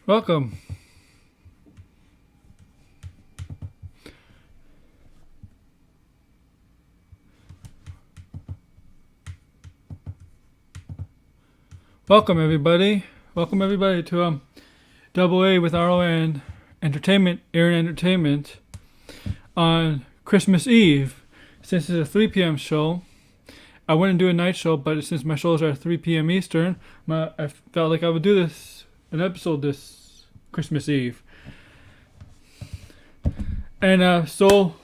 Welcome. Welcome everybody. Welcome everybody to Double A with RON Entertainment, Aaron Entertainment on Christmas Eve. Since it's a 3 p.m. show, I wouldn't do a night show, but since my shows are 3 p.m. Eastern, I felt like I would do an episode this Christmas Eve. And so,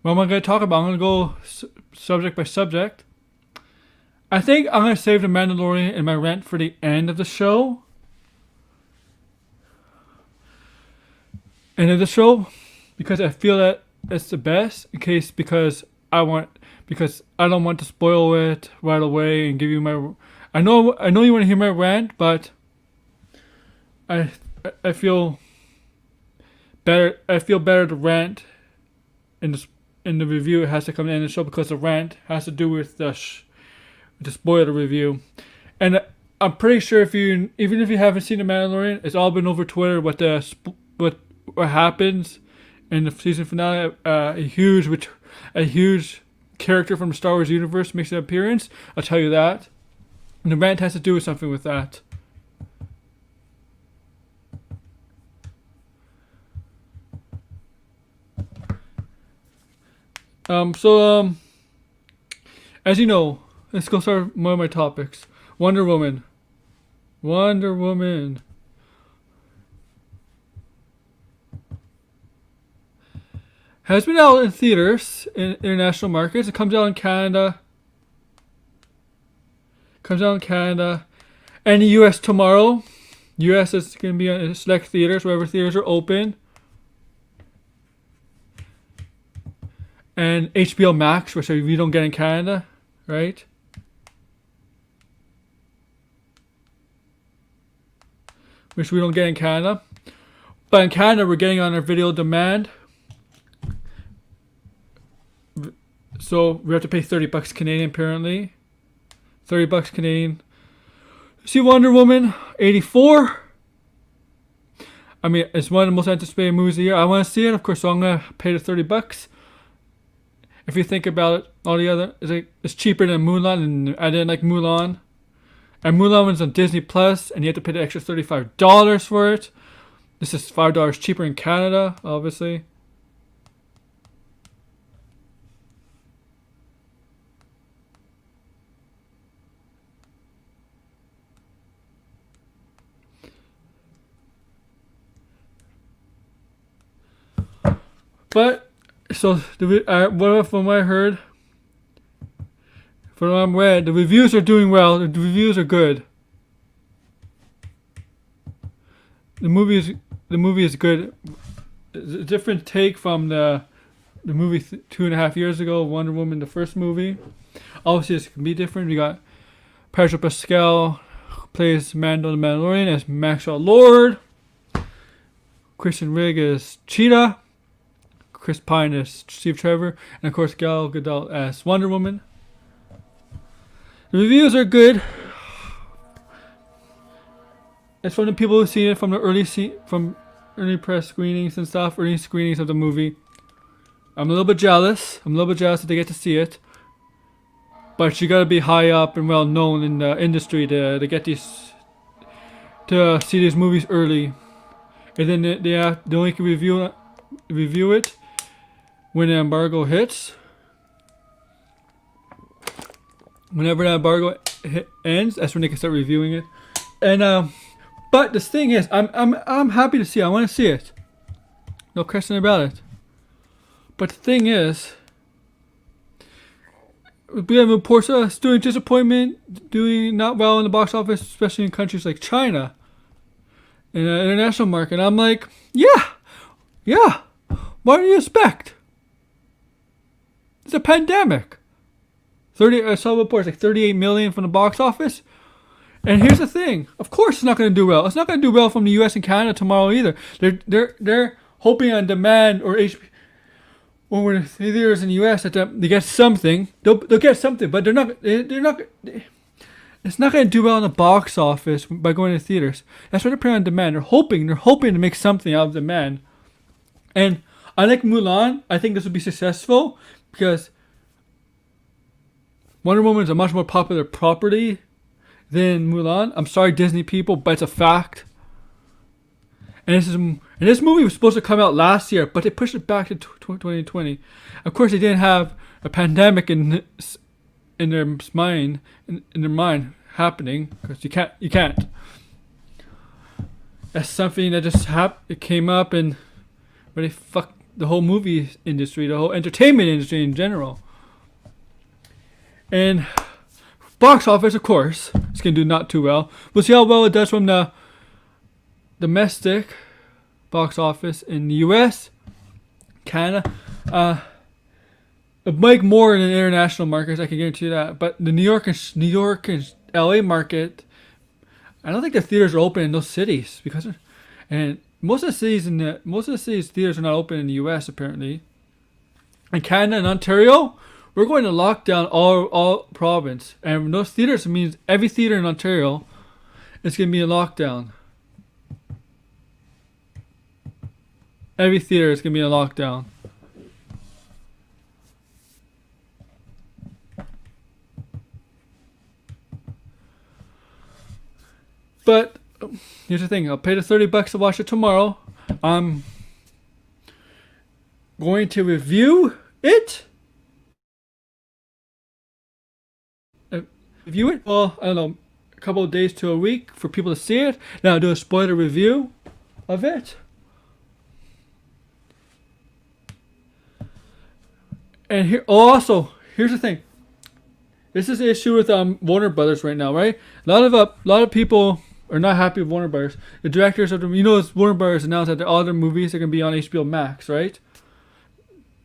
what am I going to talk about? I'm going to go subject by subject. I think I'm going to save the Mandalorian and my rant for the end of the show. End of the show, because I feel that it's the best. Because I don't want to spoil it right away and give you my. I know you want to hear my rant, but I feel better. I feel better to rant in the review. It has to come in the show because the rant has to do with the spoiler review. And I'm pretty sure even if you haven't seen the Mandalorian, it's all been over Twitter. What happens in the season finale? A huge character from the Star Wars universe makes an appearance. I'll tell you that. And the rant has to do with something with that. As you know, let's go start one of my topics. Wonder Woman. Has been out in theaters in international markets. It comes out in Canada. And the US tomorrow. US is going to be in select theaters, wherever theaters are open. And HBO Max, which we don't get in Canada, right? Which we don't get in Canada. But in Canada, we're getting on our video demand. So we have to pay $30 Canadian apparently. $30 Canadian. See Wonder Woman 84. I mean, it's one of the most anticipated movies of the year. I want to see it, of course, so I'm gonna pay the $30. If you think about it, all the other it's cheaper than Mulan, and I didn't like Mulan. And Mulan was on Disney Plus, and you have to pay the extra $35 for it. This is $5 cheaper in Canada, obviously. But so from what I heard, from what I'm read, the reviews are doing well. The reviews are good. The movie is good. It's a different take from the movie 2.5 years ago, Wonder Woman, the first movie. Obviously, this can be different. We got Pedro Pascal who plays Mando the Mandalorian as Maxwell Lord. Kristen Wiig as Cheetah. Chris Pine as Steve Trevor, and of course Gal Gadot as Wonder Woman. The reviews are good. It's from the people who've seen it from the early press screenings and stuff, early screenings of the movie. I'm a little bit jealous. That they get to see it, but you gotta be high up and well known in the industry to get to see these movies early, and then they only can review it when the embargo hits. Whenever the embargo ends, that's when they can start reviewing it. And but the thing is, I'm happy to see it. I want to see it. No question about it. But the thing is, we have reports of us doing disappointment, doing not well in the box office, especially in countries like China, in the international market. I'm like, yeah. What do you expect? It's a pandemic. I saw reports like 38 million from the box office. And here's the thing. Of course it's not going to do well. It's not going to do well from the US and Canada tomorrow either. They're hoping on demand or when we're in theaters in the US that they get something. They'll get something, but they're not it's not going to do well in the box office by going to theaters. That's why they're putting on demand. They're hoping to make something out of demand. And unlike Mulan, I think this will be successful because Wonder Woman is a much more popular property than Mulan. I'm sorry, Disney people, but it's a fact. And this movie was supposed to come out last year, but they pushed it back to 2020. Of course, they didn't have a pandemic in their mind happening because you can't. That's something that just it came up and really fucked the whole movie industry, the whole entertainment industry in general. And box office, of course, it's gonna do not too well. We'll see how well it does from the domestic box office in the U.S., Canada. It'll make more in the international markets, I can guarantee you that. But the New York and LA market, I don't think the theaters are open in those cities and most of the cities theaters are not open in the U.S. apparently. In Canada and Ontario, we're going to lock down all province, and those theaters means every theater in Ontario is going to be in lockdown. Every theater is going to be in lockdown. But here's the thing: I'll pay the $30 to watch it tomorrow. I'm going to review it. Well, I don't know, a couple of days to a week for people to see it. Then I'll do a spoiler review of it. And here's the thing. This is the issue with Warner Brothers right now, right? A lot of people are not happy with Warner Brothers. The directors of Warner Brothers announced that all their movies are gonna be on HBO Max, right?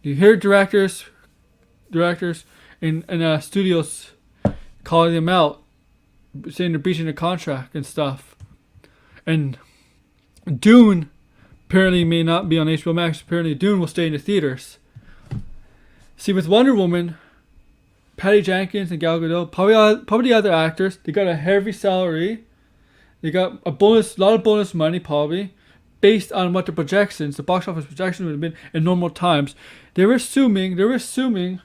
You hear directors in studios calling them out, saying they're breaching the contract and stuff. And Dune apparently may not be on HBO Max. Apparently Dune will stay in the theaters. See, with Wonder Woman, Patty Jenkins and Gal Gadot, probably the other actors, they got a heavy salary. They got a lot of bonus money probably, based on what the box office projection would have been in normal times. They were assuming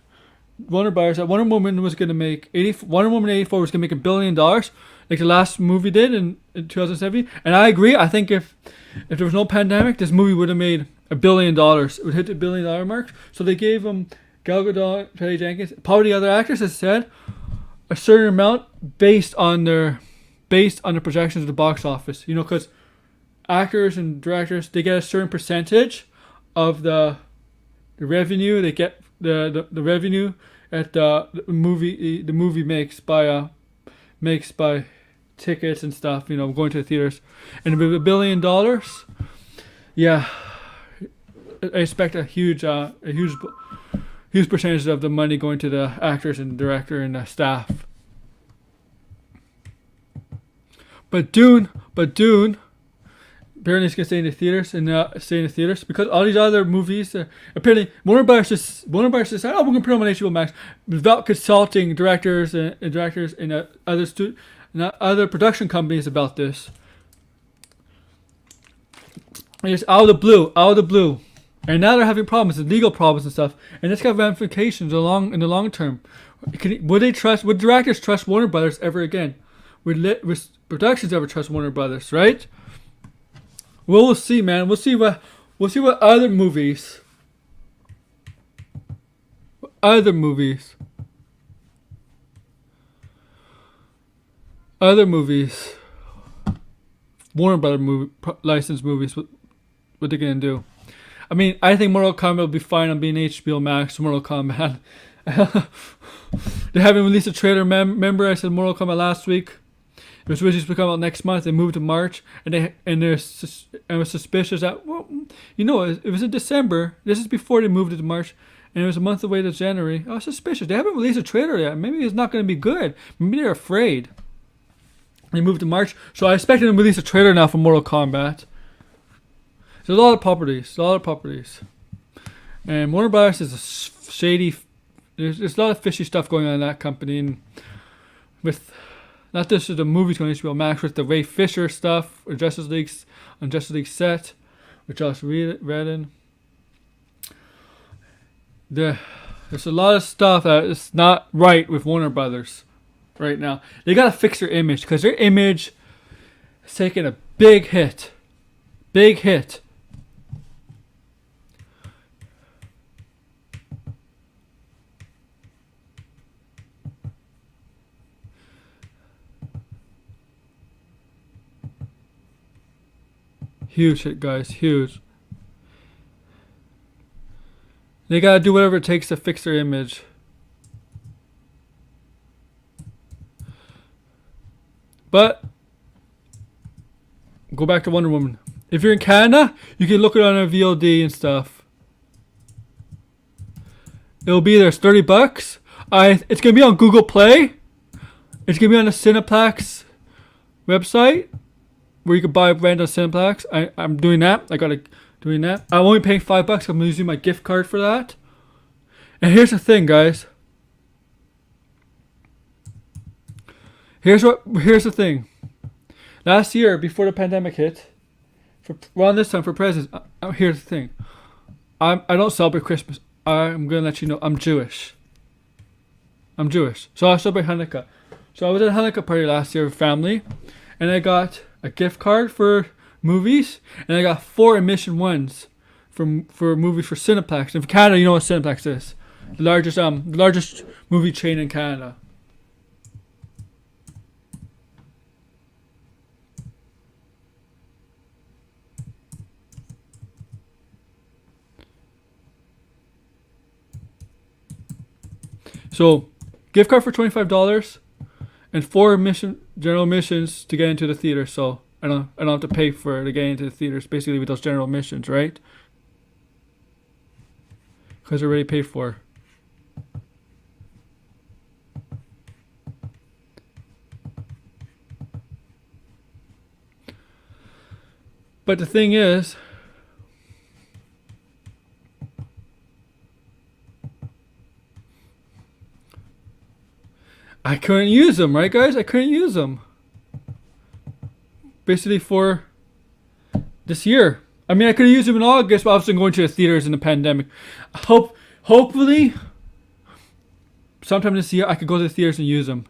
Warner Brothers that Wonder Woman was going to make Wonder Woman 84 was going to make $1 billion, like the last movie did in 2017. And I agree. I think if there was no pandemic, this movie would have made $1 billion. It would hit the $1 billion mark. So they gave them Gal Gadot, Patty Jenkins, probably the other actors, as said, a certain amount based on the projections of the box office. Because actors and directors, they get a certain percentage of the revenue. They get the revenue at the movie makes by tickets and stuff, going to the theaters. And with $1 billion, yeah, I expect a huge percentage of the money going to the actors and director and the staff. But Dune, apparently it's gonna stay in the theaters, because all these other movies, apparently Warner Brothers decided, we're gonna put them on HBO Max without consulting directors and other production companies about this. And it's out of the blue, and now they're having problems, legal problems and stuff, and it's got ramifications in the long term. Would directors trust Warner Brothers ever again? Would productions ever trust Warner Brothers, right? Well, we'll see, man. We'll see what other movies Warner Brothers licensed movies, what they're gonna do. I mean, I think Mortal Kombat will be fine on being HBO Max. Mortal Kombat. They haven't released a trailer. Remember, I said Mortal Kombat last week. It was originally supposed to come out next month. They moved to March, and I was suspicious that it was in December. This is before they moved it to March, and it was a month away to January. I was suspicious. They haven't released a trailer yet. Maybe it's not going to be good. Maybe they're afraid. They moved to March, so I expect them to release a trailer now for Mortal Kombat. There's a lot of properties, and Warner Brothers is a shady. There's a lot of fishy stuff going on in that company, and with Not this is the movie's going to HBO Max with the Ray Fisher stuff, or Justice League set, with Josh Whedon. There's a lot of stuff that is not right with Warner Brothers right now. They gotta fix their image because their image has taken a big hit. Big hit. Huge hit, guys. Huge. They gotta do whatever it takes to fix their image. But go back to Wonder Woman. If you're in Canada, you can look it on a VOD and stuff. It'll be there. It's $30. It's gonna be on Google Play. It's gonna be on the Cineplex website where you can buy random Cineplex. I'm doing that. Doing that. I'm only paying $5. I'm using my gift card for that. And here's the thing, guys. Here's the thing. Last year, before the pandemic hit, around this time for presents, here's the thing. I don't celebrate Christmas. I'm gonna let you know I'm Jewish. So I celebrate Hanukkah. So I was at a Hanukkah party last year with family, and I got a gift card for movies, and I got 4 admission ones for movies for Cineplex. And for Canada, you know what Cineplex is. The largest movie chain in Canada. So, gift card for $25 and 4 general admissions to get into the theater. So I don't have to pay to get into the theaters. Basically, with those general admissions, right? Because they're already paid for. But the thing is, I couldn't use them, right, guys? I couldn't use them. Basically for this year. I mean, I could have used them in August, but I wasn't going to the theaters in the pandemic. Hopefully, sometime this year, I could go to the theaters and use them.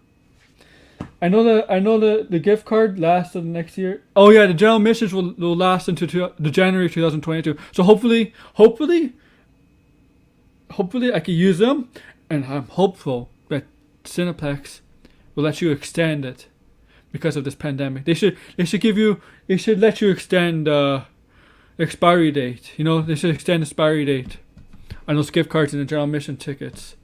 I know the gift card lasts until next year. Oh yeah, the general admissions will last until the January 2022. So hopefully I can use them, and I'm hopeful that Cineplex will let you extend it because of this pandemic. They should let you extend the expiry date. You know, they should extend the expiry date on those gift cards and the general admission tickets,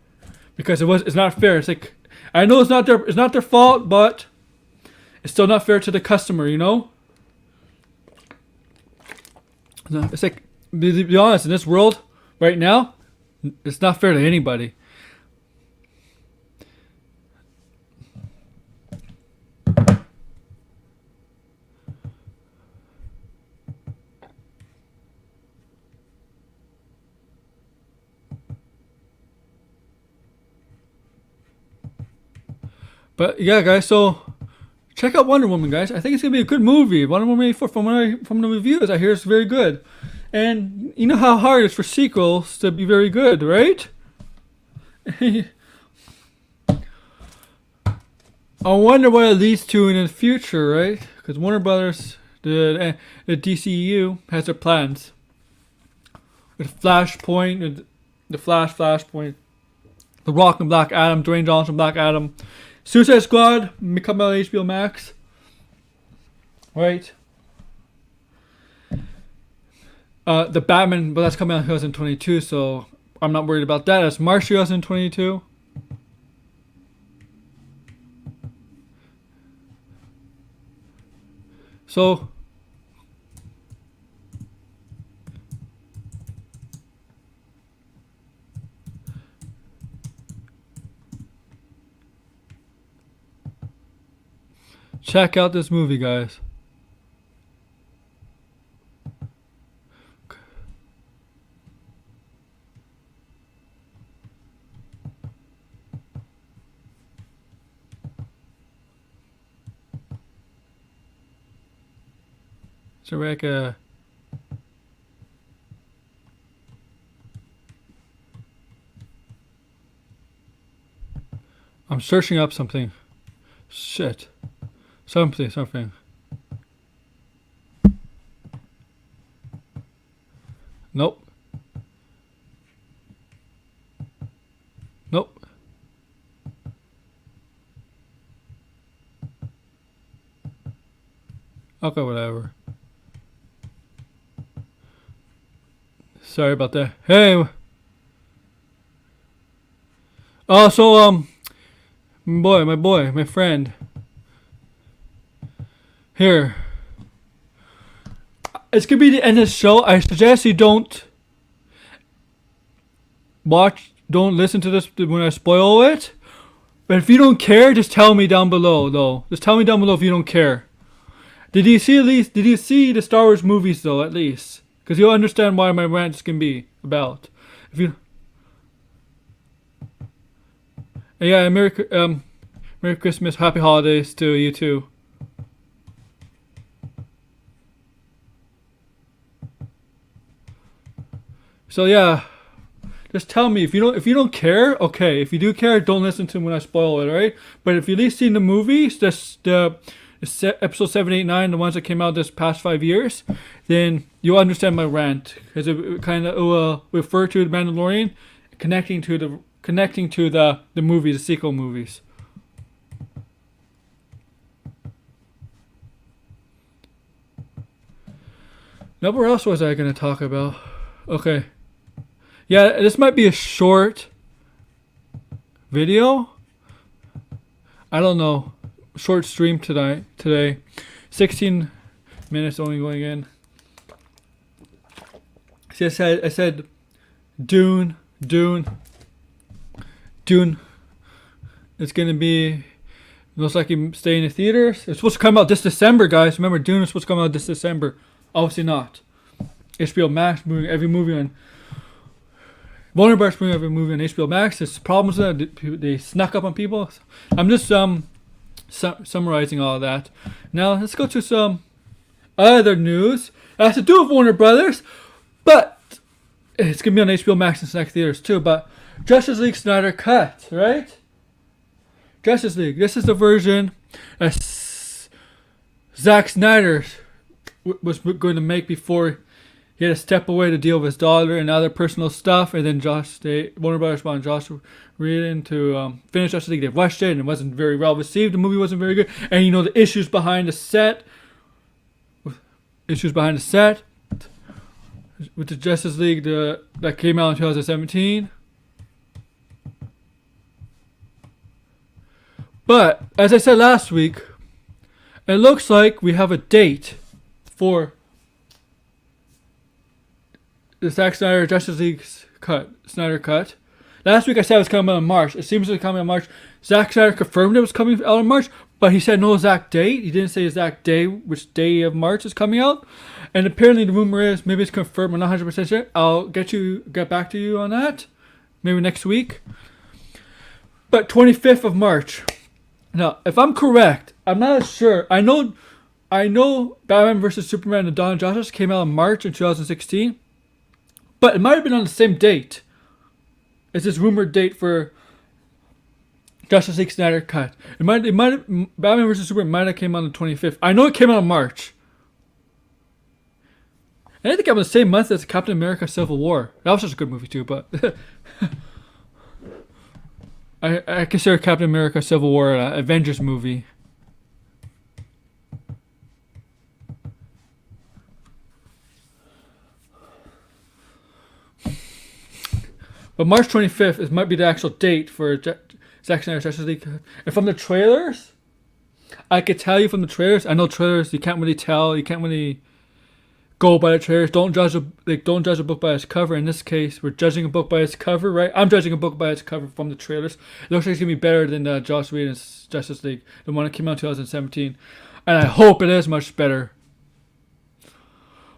because it's not fair. It's like, I know it's not their fault, but it's still not fair to the customer, you know? It's like, to be honest, in this world right now, it's not fair to anybody. But yeah, guys, so check out Wonder Woman, guys. I think it's gonna be a good movie. Wonder Woman 84, from the reviews, I hear it's very good. And you know how hard it is for sequels to be very good, right? I wonder what it leads to in the future, right? Because Warner Brothers, the DCEU, has their plans. With Flashpoint, the Flashpoint, The Rock and Black Adam, Dwayne Johnson, Black Adam, Suicide Squad, coming out on HBO Max. Right? The Batman, but that's coming out in 2022, so I'm not worried about that. That's March 2022. So check out this movie, guys. So like a. I'm searching up something. Shit. Something. Nope. Nope. Okay, whatever. Sorry about that. Hey. Oh, so my friend. Here. It's gonna be the end of the show. I suggest you don't listen to this when I spoil it. But if you don't care, just tell me down below, though. Just tell me down below if you don't care. Did you see the Star Wars movies, though, at least? Because you'll understand why my rants can be about. If you... Yeah, Merry Christmas, Happy Holidays to you too. So yeah, just tell me if you don't care. Okay, if you do care, don't listen to me when I spoil it. Alright, but if you at least seen the movies, the episode 7, 8, 9, the ones that came out this past 5 years, then you'll understand my rant because it kind of will refer to the Mandalorian, connecting to the movies, the sequel movies. Now, where else was I going to talk about? Okay. Yeah, this might be a short video. I don't know. Short stream today. 16 minutes only going in. See, I said Dune. It's gonna be looks like you stay in the theaters. It's supposed to come out this December, guys. Remember, Dune is supposed to come out this December. Obviously not. HBO Max moving every movie on. Warner Bros. Moving every movie on HBO Max. There's problems with that. They snuck up on people. I'm just summarizing all of that. Now let's go to some other news. It has to do with Warner Brothers, but it's gonna be on HBO Max and Snack theaters too. But Justice League Snyder Cut, right? Justice League. This is the version that Zack Snyder was going to make before he had to step away to deal with his daughter and other personal stuff. And then Warner Brothers wanted Josh Whedon to finish Justice League. They rushed it and it wasn't very well received. The movie wasn't very good. And you know the issues behind the set. With the Justice League that came out in 2017. But, as I said last week, it looks like we have a date for the Zack Snyder Justice League Snyder Cut. Last week I said it was coming out in March. It seems to be coming in March. Zack Snyder confirmed it was coming out in March, but he said no exact date. He didn't say exact day, which day of March is coming out. And apparently the rumor is, maybe it's confirmed, I'm not 100% sure. I'll get back to you on that. Maybe next week. But 25th of March. Now, if I'm correct, I'm not sure. I know Batman vs. Superman and Dawn of Justice came out in March in 2016. But it might have been on the same date. It's this rumored date for Justice League Snyder Cut. Batman vs. Superman might have came out on the 25th. I know it came out in March. And I think I'm the same month as Captain America Civil War. That was just a good movie too, but I consider Captain America Civil War an Avengers movie. But March 25th might be the actual date for Zack Snyder's Justice League. And from the trailers, I could tell you from the trailers. I know trailers you can't really tell. You can't really go by the trailers. Don't judge a book by its cover. In this case, we're judging a book by its cover, right? I'm judging a book by its cover from the trailers. It looks like it's gonna be better than Joss Whedon's Justice League, the one that came out in 2017, and I hope it is much better.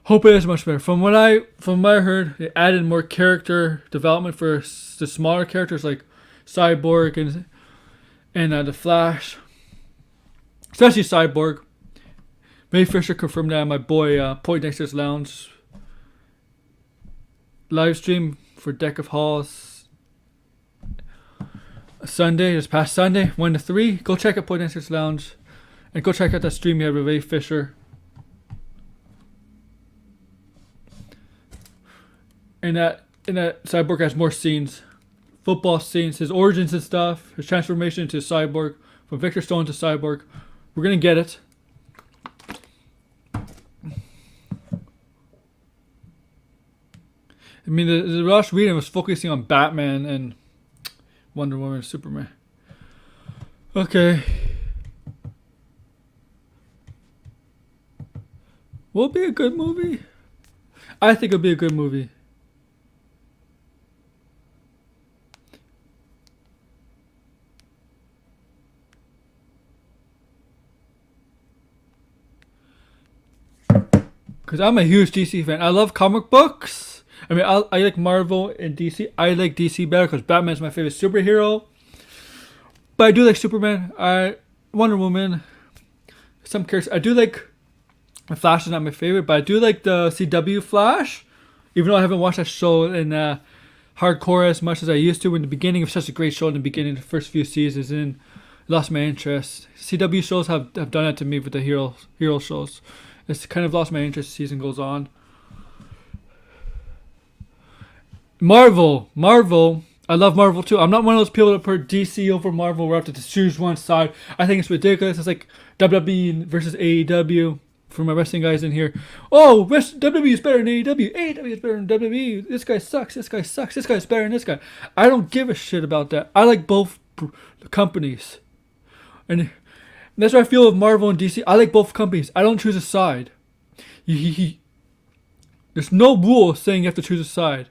From what I heard, they added more character development for the smaller characters like Cyborg and the Flash, especially Cyborg. Ray Fisher confirmed that my boy Poindexter's Lounge live stream for Deck of Halls Sunday, this past Sunday, 1 to 3. Go check out Poindexter's Lounge and go check out that stream he had with Ray Fisher. And that Cyborg has more scenes, football scenes, his origins and stuff, his transformation into Cyborg, from Victor Stone to Cyborg. We're gonna get it. I mean, the last reading was focusing on Batman and Wonder Woman and Superman. Okay. Will it be a good movie? I think it'll be a good movie. Because I'm a huge DC fan. I love comic books. I mean, I like Marvel and DC. I like DC better because Batman's my favorite superhero. But I do like Superman. Wonder Woman. Some characters. I do like... Flash is not my favorite, but I do like the CW Flash. Even though I haven't watched that show in hardcore as much as I used to in the beginning. It was such a great show in the beginning, the first few seasons, and lost my interest. CW shows have done that to me with the hero shows. It's kind of lost my interest as the season goes on. Marvel. I love Marvel too. I'm not one of those people that put DC over Marvel where I have to choose one side. I think it's ridiculous. It's like WWE versus AEW. For my wrestling guys in here. Oh, WWE is better than AEW. AEW is better than WWE. This guy sucks. This guy sucks. This guy's better than this guy. I don't give a shit about that. I like both companies. And that's what I feel with Marvel and DC. I like both companies. I don't choose a side. There's no rule saying you have to choose a side.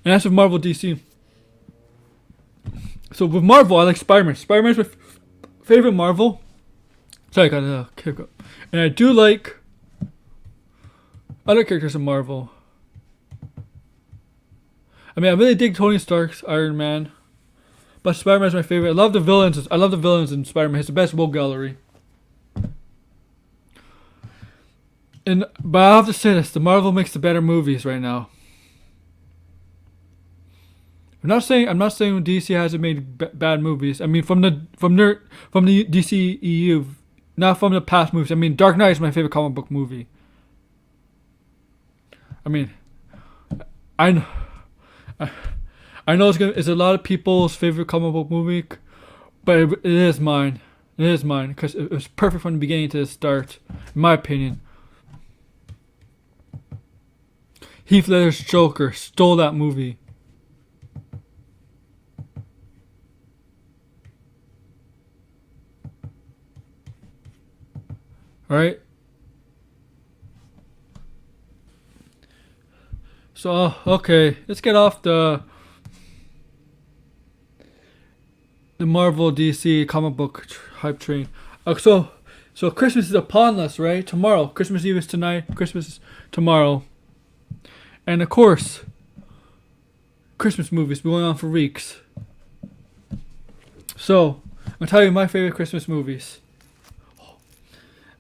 And that's with Marvel DC. So with Marvel, I like Spider-Man. Spider-Man's my favorite Marvel. Sorry, I got a kick up. And I do like other characters in Marvel. I mean, I really dig Tony Stark's Iron Man. But Spider-Man's my favorite. I love the villains in Spider-Man. He's the best rogue gallery. But I have to say this, the Marvel makes the better movies right now. I'm not saying DC hasn't made bad movies. I mean, from the DCEU, not from the past movies. I mean, Dark Knight is my favorite comic book movie. I mean, I know it's a lot of people's favorite comic book movie, but it is mine. It is mine because it was perfect from the beginning to the start, in my opinion. Heath Ledger's Joker stole that movie. Alright? So, okay, let's get off the Marvel DC comic book hype train. So Christmas is upon us, right? Tomorrow. Christmas Eve is tonight. Christmas is tomorrow. And of course, Christmas movies been going on for weeks. So, I'm going to tell you my favorite Christmas movies.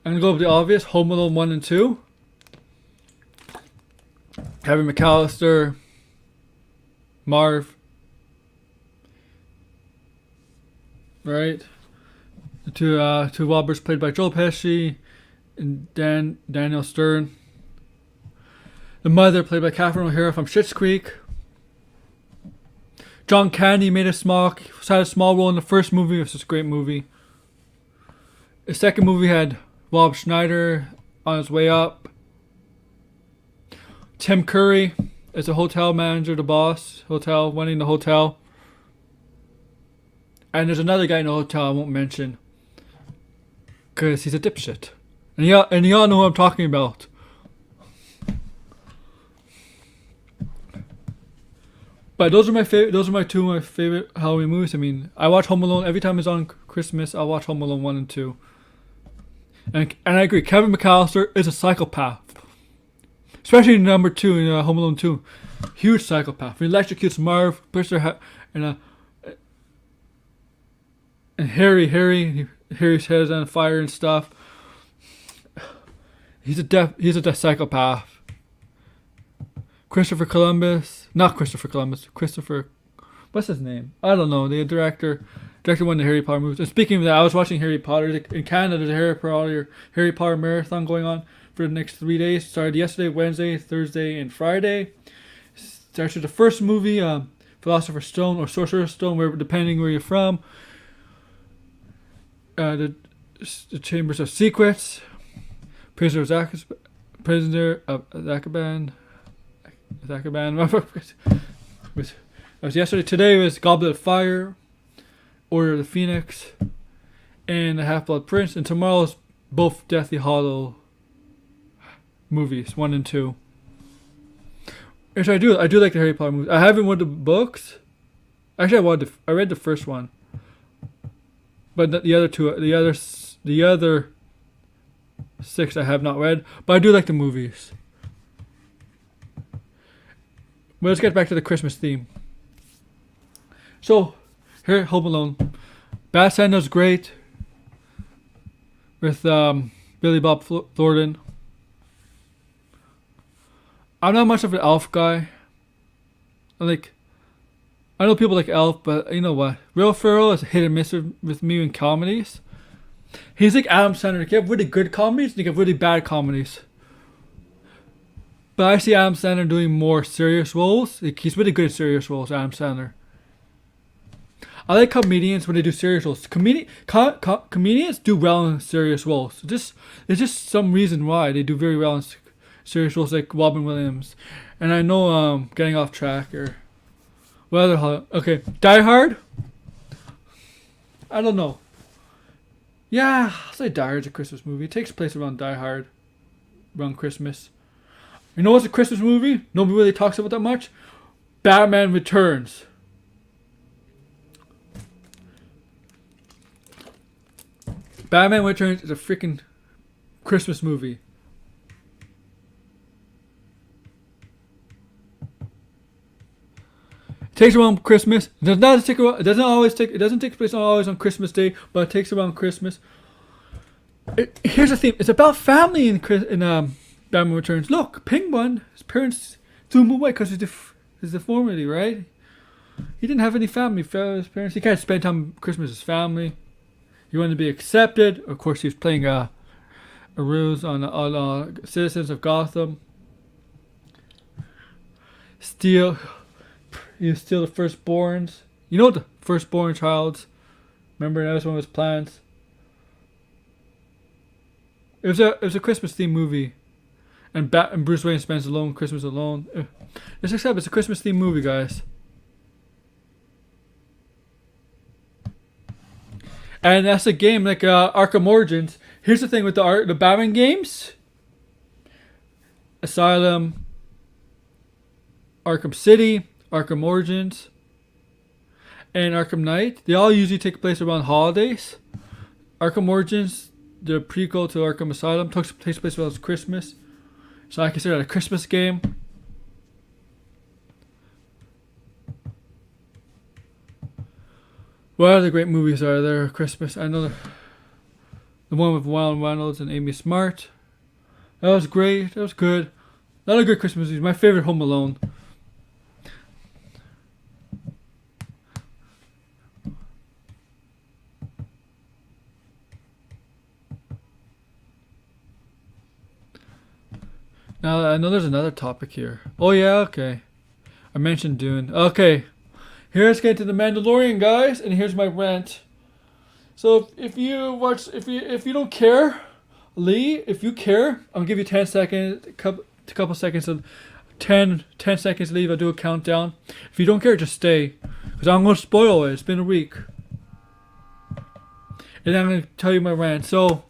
I'm going to go with the obvious, Home Alone 1 and 2. Kevin McAllister, Marv. Right? The two robbers played by Joe Pesci and Daniel Stern. The mother played by Catherine O'Hara from Schitt's Creek. John Candy had a small role in the first movie, which was a great movie. The second movie had Rob Schneider on his way up. Tim Curry is a hotel manager, the boss, running the hotel. And there's another guy in the hotel I won't mention, because he's a dipshit. And y'all know who I'm talking about. But those are my two of my favorite Halloween movies. I mean, I watch Home Alone every time it's on Christmas. I watch Home Alone 1 and 2. And I agree, Kevin McAllister is a psychopath. Especially in number 2, in Home Alone 2. Huge psychopath. He electrocutes Marv, pushes her and Harry's head is on fire and stuff. He's a psychopath. Christopher Columbus. Not Christopher Columbus. Christopher. What's his name? I don't know. The directed one of the Harry Potter movies. And speaking of that, I was watching Harry Potter. In Canada, there's a Harry Potter marathon going on for the next 3 days. Started yesterday, Wednesday, Thursday, and Friday. Starts with the first movie, Philosopher's Stone or Sorcerer's Stone, where depending where you're from. The Chambers of Secrets. Prisoner of Azkaban. That was yesterday. Today was Goblet of Fire, Order of the Phoenix, and The Half-Blood Prince. And tomorrow's both Deathly Hollow movies, 1 and 2. Actually, I do like the Harry Potter movies. I haven't read the books. Actually, I read the first one, but the other two, the other 6 I have not read. But I do like the movies. But let's get back to the Christmas theme. So, here, Home Alone. Bad Santa's great. With Billy Bob Thornton. I'm not much of an Elf guy. I know people like Elf, but you know what? Will Ferrell is hit and miss with me in comedies. He's like Adam Sandler. He can have really good comedies and he can have really bad comedies. But I see Adam Sandler doing more serious roles. He's really good at serious roles, Adam Sandler. I like comedians when they do serious roles. Comedians do well in serious roles. There's just some reason why they do very well in serious roles, like Robin Williams. And I know getting off track or okay, Die Hard. I don't know. Yeah, I'll say Die Hard's a Christmas movie. It takes place around Die Hard, around Christmas. You know what's a Christmas movie? Nobody really talks about that much. Batman Returns. Batman Returns is a freaking Christmas movie. It takes around Christmas. It doesn't take place always on Christmas Day, but it takes around Christmas. Here's the theme. It's about family in Batman Returns. Look, Penguin, his parents threw him away because of his deformity, right? He didn't have any family. His parents, he can't spend time with Christmas with his family. He wanted to be accepted. Of course, he was playing a ruse on citizens of Gotham. You steal the firstborns. You know the firstborn child. Remember, that was one of his plans. It was a Christmas themed movie, and Bruce Wayne spends Christmas alone. Just accept it's a Christmas themed movie, guys. And that's a game like Arkham Origins. Here's the thing with the Batman games: Asylum, Arkham City, Arkham Origins, and Arkham Knight. They all usually take place around holidays. Arkham Origins, the prequel to Arkham Asylum, takes place around Christmas. So I consider it a Christmas game. What other great movies are there? Christmas. I know the one with Ryan Reynolds and Amy Smart. That was great. That was good. A lot of good Christmas movies. My favorite, Home Alone. Now I know there's another topic here. Oh yeah, okay. I mentioned Dune. Okay. Here's getting to the Mandalorian, guys, and here's my rant. So if you don't care, Lee, if you care, I'm gonna give you 10 seconds, couple seconds of 10 seconds to leave. I'll do a countdown. If you don't care, just stay, because I'm gonna spoil it. It's been a week, and I'm gonna tell you my rant. So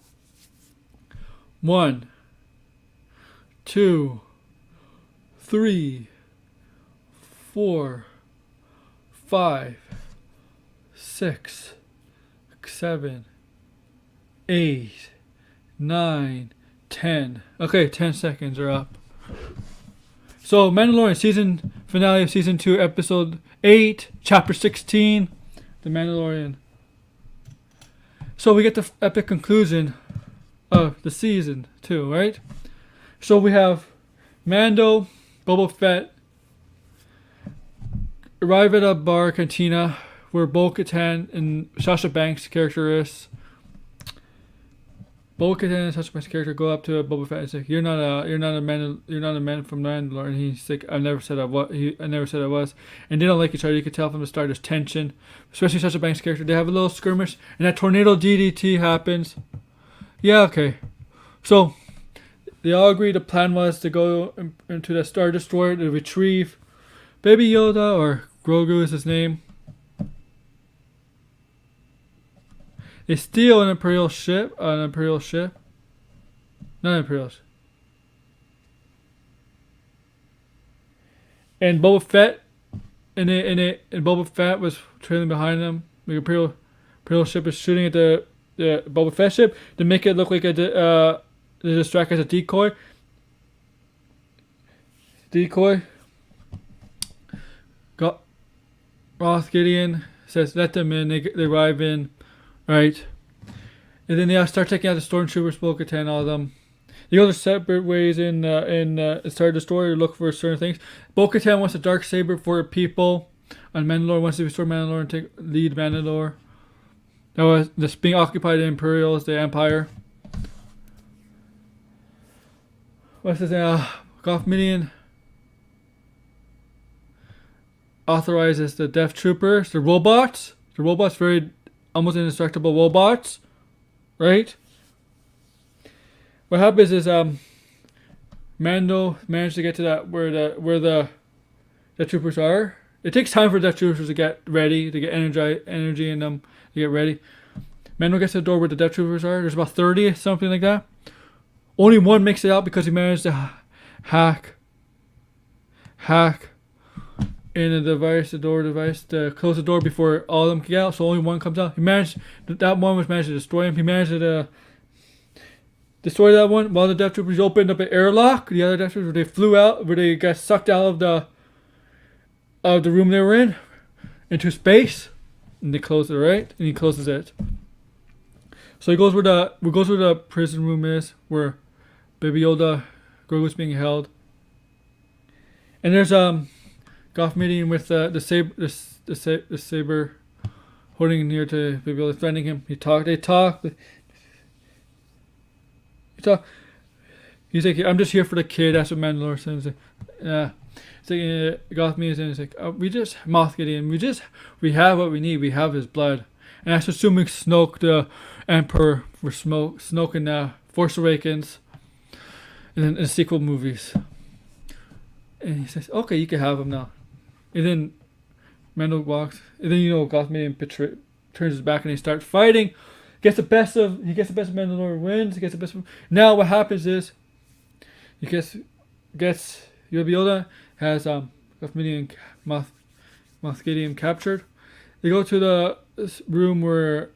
1, 2, 3, 4, 5, 6, 7, 8, 9, 10. Okay, 10 seconds are up. So, Mandalorian season finale of season 2, episode 8, chapter 16, The Mandalorian. So we get the epic conclusion of the season 2, right? So we have Mando, Boba Fett arrive at a bar cantina where Bo-Katan and Sasha Banks' character is. Bo-Katan and Sasha Banks' character go up to Boba Fett and say, "You're not a man from Mandalore." And he's like, "I never said I was." I never said I was. And they don't like each other. You could tell from the start there's tension, especially Sasha Banks' character. They have a little skirmish, and that tornado DDT happens. Yeah, okay. So they all agree the plan was to go into the Star Destroyer to retrieve Baby Yoda, or Grogu is his name. They steal an Imperial ship. Not Imperial. And Boba Fett, and Boba Fett was trailing behind them. The Imperial ship is shooting at the Boba Fett ship to make it look like to distract as a decoy. Roth Gideon says, "Let them in." They arrive in, right? And then they start taking out the stormtroopers, Bo-Katan, all of them. They go their separate ways in Star Destroyer to look for certain things. Bo-Katan wants a dark saber for people, and Mandalore wants to restore Mandalore and lead Mandalore. That was just being occupied by the Imperials, the Empire. What's his name? Goff Midian authorizes the Death Troopers, the robots, very almost indestructible robots, right? What happens is Mando managed to get to that where the Death Troopers are. It takes time for Death Troopers to get ready, to get energy in them, to get ready. Mando gets to the door where the Death Troopers are. There's about 30, something like that. Only one makes it out because he managed to hack in the door device to close the door before all of them can get out. So only one comes out. That one was managed to destroy him. He managed to destroy that one while the Death Troopers opened up an airlock. The other Death Troopers, they flew out, where they got sucked out of the room they were in into space, and they closed it, right? And he closes it. So he goes where the prison room is, where Baby Yoda, Grogu's being held. And there's Goff Midian with the saber holding near to Baby Yoda, defending him. They talk. He's like, "I'm just here for the kid." That's what Mandalore says. It's like Goff Midian is like, Moff Gideon. We have what we need. We have his blood. And that's assuming Snoke, the Emperor, for Snoke in Force Awakens, and then in the sequel movies. And he says, "Okay, you can have him now." And then Mando walks, and then Goff Midian turns his back and they start fighting. He gets the best of Mandalore, wins. He gets the best of. Now what happens is, he gets Yoda has Goff Midian and Moff Gideon captured. They go to the room where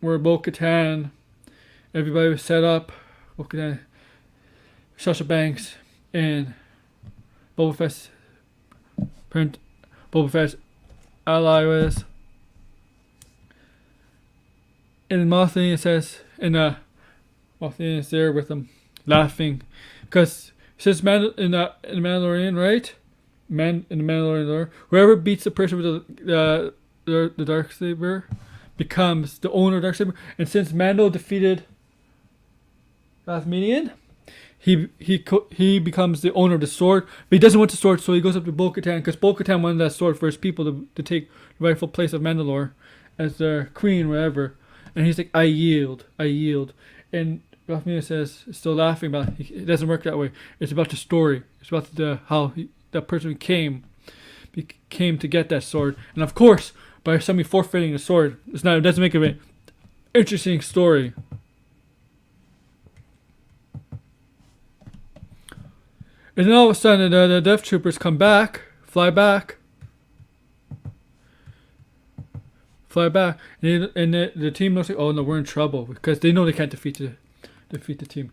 Bo-Katan, everybody was set up. Bo-Katan, Sasha Banks, and Boba Fett's ally was. And Moff Gideon says, Moff Gideon is there with him, laughing, because since in the Mandalorian, right? In the Mandalorian lore, whoever beats the person with the Darksaber becomes the owner of Darksaber. And since Mando defeated Moff Gideon, he becomes the owner of the sword. But he doesn't want the sword, so he goes up to Bo-Katan, because Bo-Katan wanted that sword for his people to take the rightful place of Mandalore as their queen, whatever. And he's like, I yield. And Moff Gideon says, still laughing about it doesn't work that way. It's about the story. It's about how that person came to get that sword. And of course, by somebody forfeiting the sword, it doesn't make it an interesting story. And then all of a sudden, the Death Troopers fly back, and the team looks like, oh no, we're in trouble, because they know they can't defeat the team.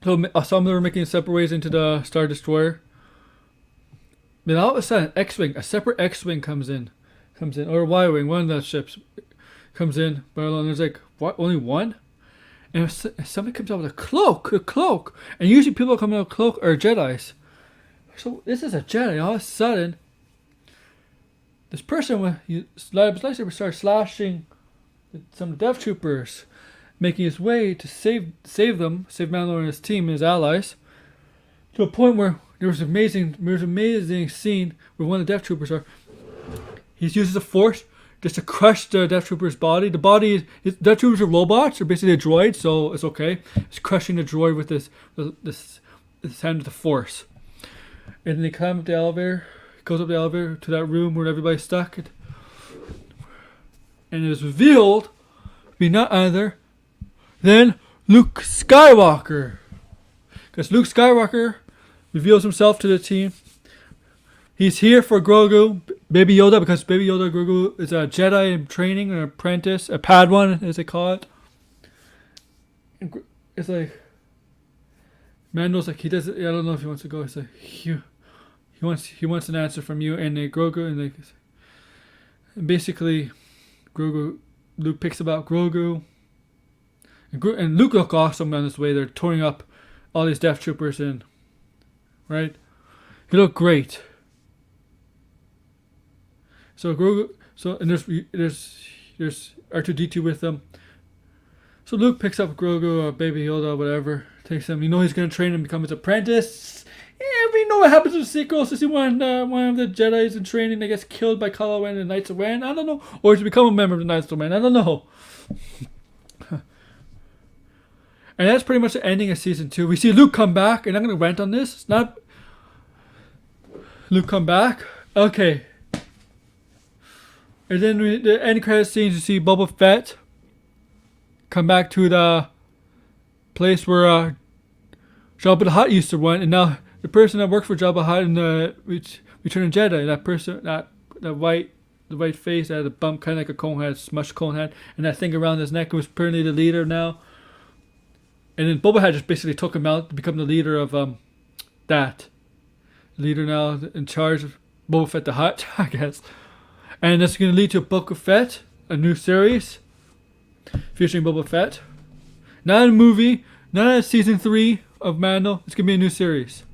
So some of them are making separate ways into the Star Destroyer. Then all of a sudden, a separate X-wing comes in, or a Y-wing, one of the ships comes in. But there's like, what? Only one? And if somebody comes out with a cloak, and usually people coming out with a cloak are Jedis. So this is a Jedi. All of a sudden, this person with his lightsaber starts slashing some Death Troopers, making his way to save Mandalorian and his team and his allies, to a point where there was an amazing scene where one of the Death Troopers he uses the Force just to crush the Death Trooper's body. Death Troopers are robots, they're basically a droid, so it's okay. It's crushing the droid with this hand of the Force. And then they climb up the elevator, goes up the elevator to that room where everybody's stuck. And it is revealed to be none other than Luke Skywalker. Because Luke Skywalker reveals himself to the team. He's here for Grogu, Baby Yoda, because Baby Yoda Grogu is a Jedi in training, an apprentice, a Padawan, as they call it. It's like Mando's like he doesn't. I don't know if he wants to go. It's like he wants an answer from you, and Grogu, and basically Luke picks about Grogu, and Luke look awesome on his way. They're touring up all these Death Troopers in, right? He looked great. So Grogu, and there's R2-D2 with them. So Luke picks up Grogu or Baby Yoda or whatever, takes him. He's gonna train him to become his apprentice. Yeah, we know what happens in the sequels. Is he one of the Jedi's in training that gets killed by Kylo Ren and the Knights of Ren? I don't know. Or to become a member of the Knights of Ren? I don't know. And that's pretty much the ending of season 2. We see Luke come back, and I'm gonna rant on this. It's not Luke come back. Okay. And then the end credit scenes, you see Boba Fett come back to the place where Jabba the Hutt used to run, and now the person that works for Jabba the Hutt in the Return of Jedi, that person, the white face that had a bump, kind of like a cone head, smushed cone head, and that thing around his neck was apparently the leader now. And then Boba Fett just basically took him out to become the leader of that. Leader now in charge of Boba Fett the Hutt, I guess. And that's going to lead to Book of Fett, a new series featuring Boba Fett. Not a movie, not a season 3 of Mando. It's going to be a new series.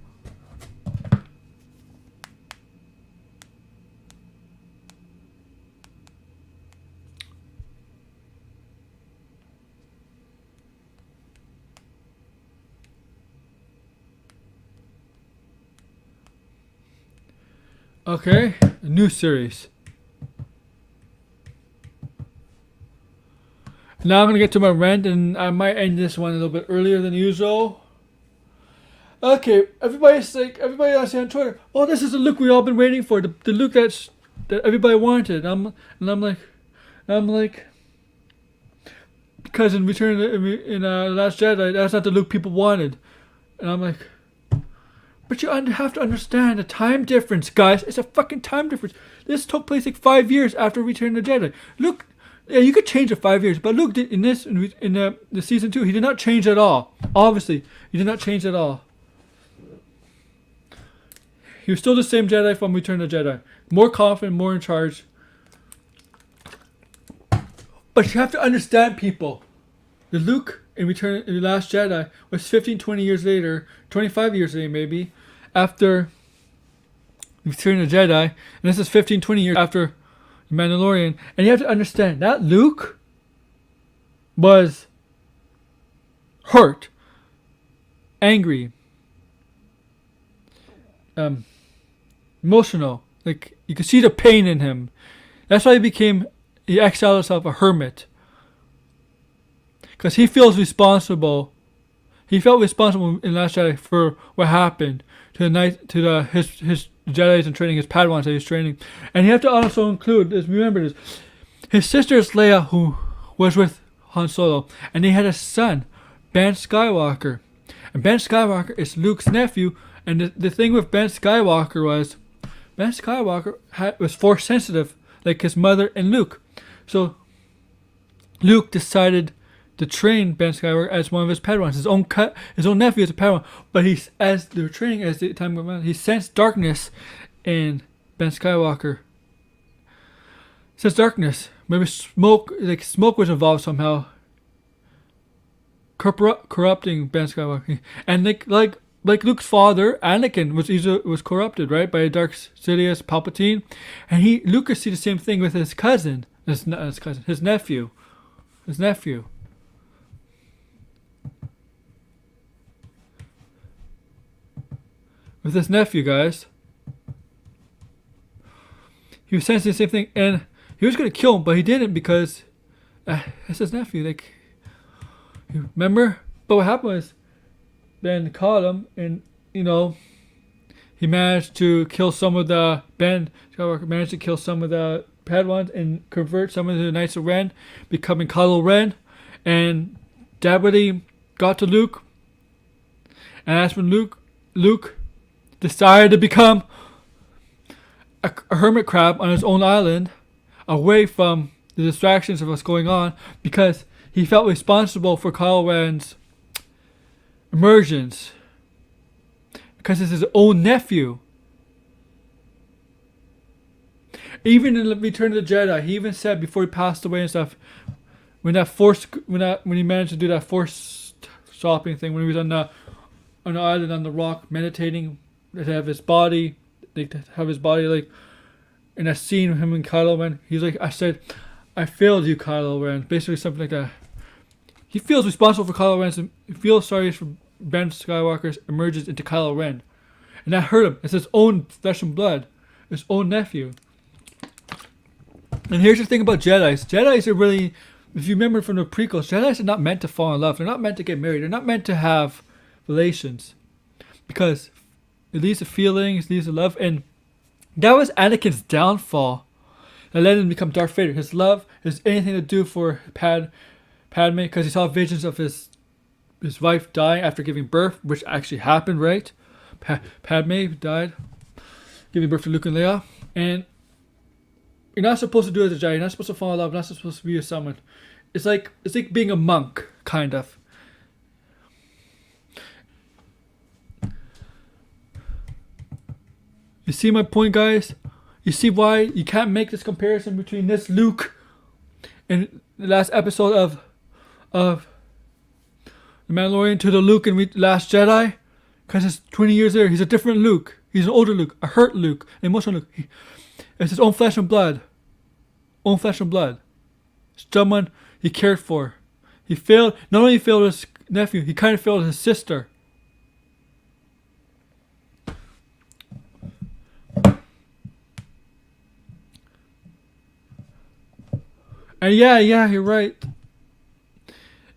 Okay, a new series. Now I'm going to get to my rant, and I might end this one a little bit earlier than usual. Okay, everybody I see on Twitter, oh, this is the look we've all been waiting for, the look that everybody wanted. I'm like, because in Last Jedi, that's not the look people wanted. And I'm like, but you have to understand the time difference, guys. It's a fucking time difference. This took place like 5 years after Return of the Jedi. Look. Yeah, you could change it 5 years, but look, in the season 2, he did not change at all. Obviously, he did not change at all. He was still the same Jedi from Return of the Jedi, more confident, more in charge. But you have to understand, people. The Luke in the Last Jedi was 15, 20 years later, 25 years later maybe, after Return of the Jedi, and this is 15, 20 years after Mandalorian, and you have to understand that Luke was hurt, angry, emotional. Like you could see the pain in him. That's why he exiled himself a hermit, because he felt responsible in Last Jedi for what happened to his Jedi's in training, his Padawans that he's training. And you have to also include this, remember this, his sister is Leia, who was with Han Solo, and they had a son, Ben Skywalker. And Ben Skywalker is Luke's nephew, and the thing with Ben Skywalker was was Force sensitive, like his mother and Luke. So Luke decided to train Ben Skywalker as one of his Padawans. His own nephew is a Padawan, but as they were training, as the time went on, he sensed darkness in Ben Skywalker. Sensed darkness. Maybe smoke was involved somehow. corrupting Ben Skywalker, and like Luke's father, Anakin was corrupted, right, by a Dark Sidious Palpatine, and Luke could see the same thing with his cousin, his nephew. With his nephew, guys. He was sensing the same thing, and he was going to kill him, but he didn't because it's his nephew. Like, remember? But what happened was, Ben caught him, and he managed to kill some of the Ben Skywalker managed to kill some of the Padawans and convert some of the Knights of Ren, becoming Kylo Ren, and Dabbledy got to Luke, and that's when Luke decided to become a hermit crab on his own island, away from the distractions of what's going on, because he felt responsible for Kylo Ren's emergence, because it's his own nephew. Even in Return of the Jedi, he even said before he passed away and stuff, when he managed to do that force stopping thing, when he was on the island on the rock meditating, to have his body like in a scene with him and Kylo Ren, he's like, I failed you, Kylo Ren, basically something like that. He feels responsible for Kylo Ren. He feels sorry for Ben Skywalker's emerges into Kylo Ren, and that hurt him. It's his own flesh and blood, his own nephew. And here's the thing about Jedis. Jedis are really, if you remember from the prequels, Jedis are not meant to fall in love. They're not meant to get married. They're not meant to have relations, because it leads to feelings, it leads to love, and that was Anakin's downfall. That led him to become Darth Vader. His love has anything to do for Padme, because he saw visions of his wife dying after giving birth, which actually happened, right? Padme died, giving birth to Luke and Leia, and you're not supposed to do it as a Jedi. You're not supposed to fall in love. You're not supposed to be with someone. It's like being a monk, kind of. You see my point, guys? You see why you can't make this comparison between this Luke in the last episode of The Mandalorian to the Luke in Last Jedi? Because it's 20 years later. He's a different Luke. He's an older Luke, a hurt Luke, an emotional Luke. It's his own flesh and blood. Own flesh and blood. Someone he cared for. He failed. Not only failed his nephew, he kind of failed his sister. And yeah, you're right.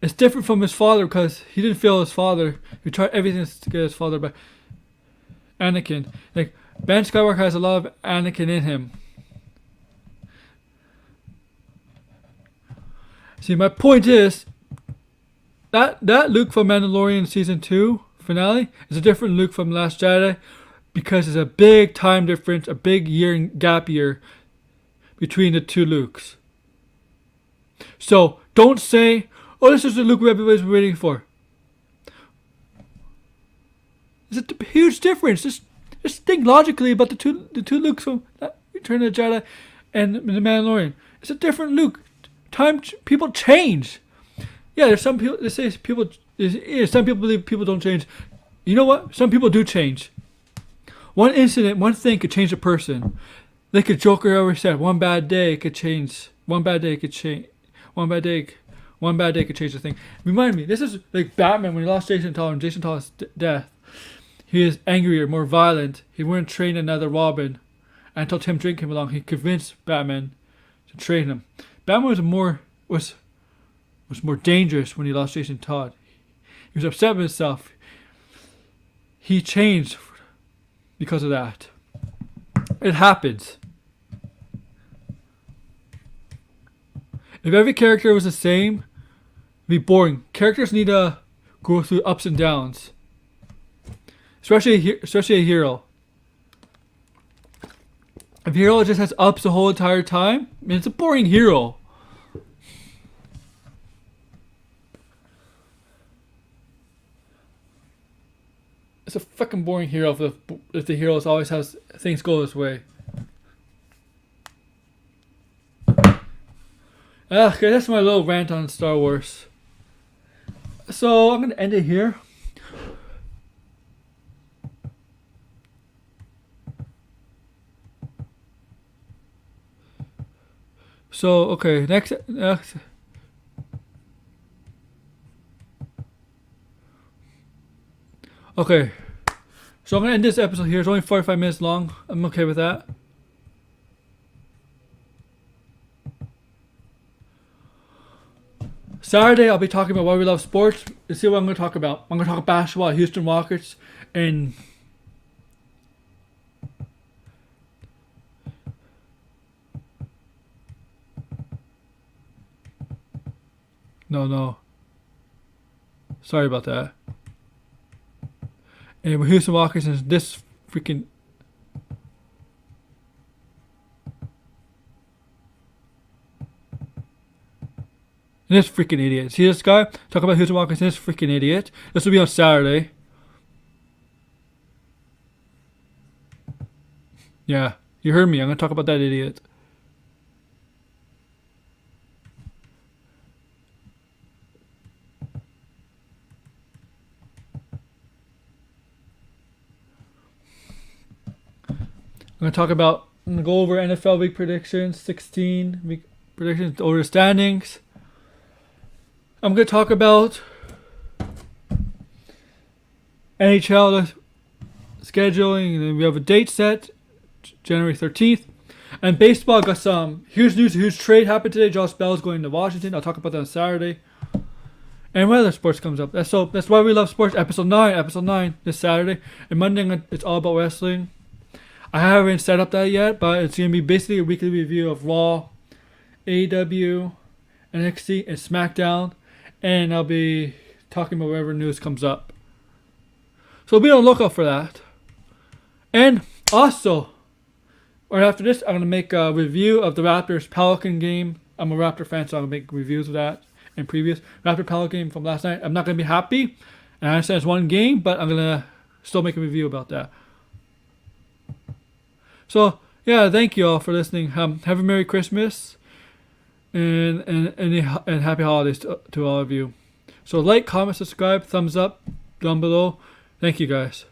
It's different from his father, because he didn't fail his father. He tried everything to get his father back. Anakin. Like, Ben Skywalker has a lot of Anakin in him. See, my point is, that Luke from Mandalorian Season 2 finale is a different Luke from Last Jedi, because there's a big time difference, a big gap year between the two Lukes. So, don't say, oh, this is the Luke everybody's waiting for. There's a huge difference. Just think logically about the two Lukes from Return of the Jedi and The Mandalorian. It's a different Luke. People change. Yeah, there's some people. They say people. Some people believe people don't change. You know what? Some people do change. One incident, one thing could change a person. Like a Joker always said, one bad day could change. One bad day could change. One bad day could change the thing. Remind me, this is like Batman when he lost Jason Todd and Jason Todd's death. He is angrier, more violent. He wouldn't train another Robin. And until Tim Drake came along, he convinced Batman to train him. Batman was more dangerous when he lost Jason Todd. He was upset with himself. He changed because of that. It happens. If every character was the same, it'd be boring. Characters need to go through ups and downs. Especially a hero. If a hero just has ups the whole entire time, I mean, it's a boring hero. It's a fucking boring hero if the hero always has things go his way. Okay, that's my little rant on Star Wars. So I'm gonna end it here. So okay, next. Okay, so I'm gonna end this episode here. It's only 45 minutes long. I'm okay with that. Saturday, I'll be talking about why we love sports. Let's see what I'm going to talk about. I'm going to talk basketball, Houston Rockets, and no. Sorry about that. And Houston Rockets and this freaking. And this freaking idiot. See this guy? Talk about Houston Rockets and this freaking idiot. This will be on Saturday. Yeah, you heard me. I'm going to talk about that idiot. I'm going to go over NFL week predictions, 16 week predictions, over the standings. I'm going to talk about NHL scheduling, and then we have a date set, January 13th. And baseball got some huge news, a huge trade happened today. Josh Bell is going to Washington. I'll talk about that on Saturday. And what other sports comes up? That's why we love sports. Episode 9 this Saturday. And Monday it's all about wrestling. I haven't set up that yet, but it's going to be basically a weekly review of Raw, AEW, NXT, and SmackDown. And I'll be talking about whatever news comes up. So be on the lookout for that. And also, right after this, I'm going to make a review of the Raptors Pelican game. I'm a Raptor fan, so I'm going to make reviews of that and previews. Raptor Pelican game from last night. I'm not going to be happy. And I understand it's one game, but I'm going to still make a review about that. So, yeah, thank you all for listening. Have a Merry Christmas and Happy Holidays to all of you. So like, comment, subscribe, thumbs up down below. Thank you guys.